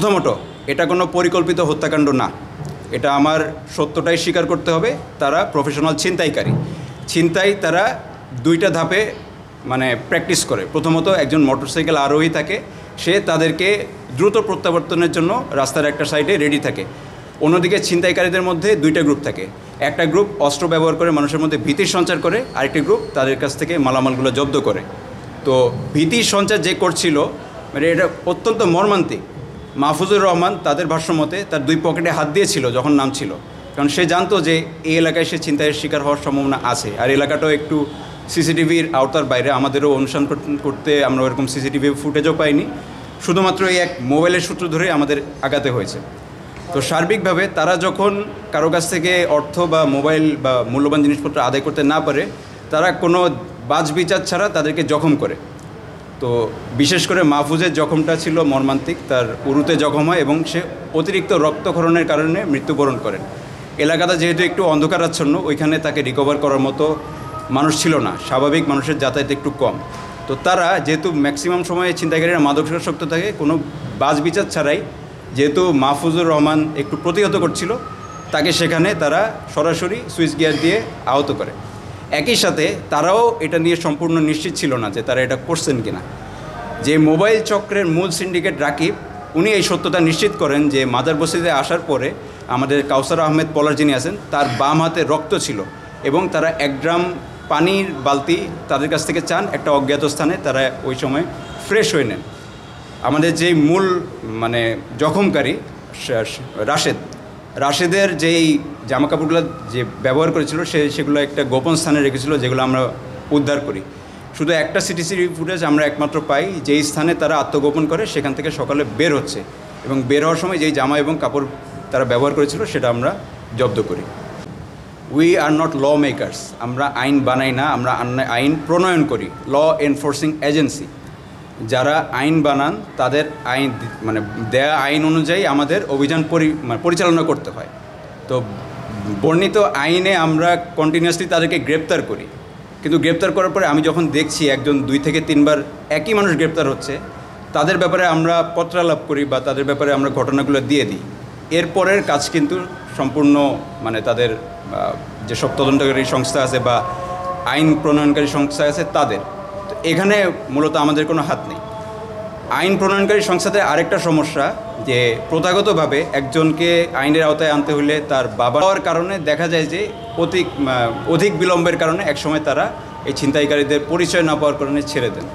প্রথমত এটা কোনো পরিকল্পিত হত্যাকাণ্ড না, এটা আমার সত্যটাই স্বীকার করতে হবে। তারা প্রফেশনাল ছিনতাইকারী। ছিনতাই তারা দুইটা ধাপে মানে প্র্যাকটিস করে। প্রথমত একজন মোটরসাইকেল আরোহী থাকে, সে তাদেরকে দ্রুত প্রত্যাবর্তনের জন্য রাস্তার একটা সাইডে রেডি থাকে। অন্যদিকে ছিনতাইকারীদের মধ্যে দুইটা গ্রুপ থাকে। একটা গ্রুপ অস্ত্র ব্যবহার করে মানুষের মধ্যে ভীতির সঞ্চার করে, আরেকটি গ্রুপ তাদের কাছ থেকে মালামালগুলো জব্দ করে। তো ভীতির সঞ্চার যে করছিল মানে এটা অত্যন্ত মর্মান্তিক। মাহফুজুর রহমান তাদের ভাষ্যমতে তার দুই পকেটে হাত দিয়েছিল যখন নামছিল, কারণ সে জানতো যে এই এলাকায় সে ছিনতাইয়ের শিকার হওয়ার সম্ভাবনা আছে। আর এলাকাটাও একটু সিসিটিভির আওতার বাইরে, আমাদেরও অনুসরণ করতে আমরা ওরকম সিসিটিভি ফুটেজও পাইনি, শুধুমাত্র এই এক মোবাইলের সূত্র ধরে আমাদের আগাতে হয়েছে। তো সার্বিকভাবে তারা যখন কারো কাছ থেকে অর্থ বা মোবাইল বা মূল্যবান জিনিসপত্র আদায় করতে না পারে, তারা কোনো বাজ বিচার ছাড়া তাদেরকে জখম করে। তো বিশেষ করে মাহফুজের জখমটা ছিল মর্মান্তিক। তার উরুতে জখম হয় এবং সে অতিরিক্ত রক্তক্ষরণের কারণে মৃত্যুবরণ করেন। এলাকাটা যেহেতু একটু অন্ধকারাচ্ছন্ন, ওইখানে তাকে রিকভার করার মতো মানুষ ছিল না, স্বাভাবিক মানুষের যাতায়াত একটু কম। তো তারা যেহেতু ম্যাক্সিমাম সময়ে ছিনতাইকারীরা মাদকাসক্ত থাকে, কোনো বাজ বিচার ছাড়াই যেহেতু মাহফুজুর রহমান একটু প্রতিহত করছিল, তাকে সেখানে তারা সরাসরি সুইচ গিয়ার দিয়ে আহত করে। একই সাথে তারাও এটা নিয়ে সম্পূর্ণ নিশ্চিত ছিল না যে তারা এটা করছেন কিনা। যে মোবাইল চক্রের মূল সিন্ডিকেট রাকিব, উনি এই সত্যটা নিশ্চিত করেন যে মাজার বস্তিতে আসার পরে আমাদের কাউসার আহমেদ পলার যিনি আছেন, তার বাম হাতে রক্ত ছিল এবং তারা 1 গ্রাম পানির বালতি তাদের কাছ থেকে চান একটা অজ্ঞাত স্থানে, তারা ওই সময় ফ্রেশ হয়ে নেন। আমাদের যেই মূল মানে জখমকারী রাশেদের যেই জামাকাপড়গুলো যে ব্যবহার করেছিল সেগুলো একটা গোপন স্থানে রেখেছিল, যেগুলো আমরা উদ্ধার করি। শুধু একটা সিটিসিভি ফুটেজ আমরা একমাত্র পাই, যেই স্থানে তারা আত্মগোপন করে সেখান থেকে সকালে বের হচ্ছে, এবং বের হওয়ার সময় যেই জামা এবং কাপড় তারা ব্যবহার করেছিল সেটা আমরা জব্দ করি। We are not lawmakers, আমরা আইন বানাই না, আমরা আইন প্রণয়ন করি। ল এনফোর্সিং এজেন্সি, যারা আইন বানান তাদের আইন মানে দেয়া আইন অনুযায়ী আমাদের অভিযান পরিচালনা করতে হয়। তো বর্ণিত আইনে আমরা কন্টিনিউয়াসলি তাদেরকে গ্রেপ্তার করি, কিন্তু গ্রেপ্তার করার পরে আমি যখন দেখছি একজন 2 থেকে 3 বার একই মানুষ গ্রেপ্তার হচ্ছে, তাদের ব্যাপারে আমরা পত্রালাপ করি বা তাদের ব্যাপারে আমরা ঘটনাগুলো দিয়ে দিই। এরপরের কাজ কিন্তু সম্পূর্ণ মানে তাদের যেসব তদন্তকারী সংস্থা আছে বা আইন প্রণয়নকারী সংস্থা আছে তাদের। তো এখানে মূলত আমাদের কোনো হাত নেই। আইন প্রণয়নকারী সংস্থাদের আরেকটা সমস্যা যে প্রথাগতভাবে একজনকে আইনের আওতায় আনতে হলে তার বাবা হওয়ার কারণে দেখা যায় যে অধিক বিলম্বের কারণে একসময় তারা এই ছিনতাইকারীদের পরিচয় না পাওয়ার কারণে ছেড়ে দেন।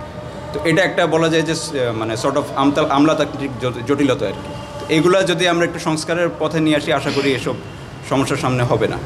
তো এটা একটা বলা যায় যে মানে সর্ট অফ আমলাতান্ত্রিক জটিলতা আর কি। এইগুলা যদি আমরা একটু সংস্কারের পথে নিয়ে আসি, আশা করি এসব সমস্যার সামনে হবে না।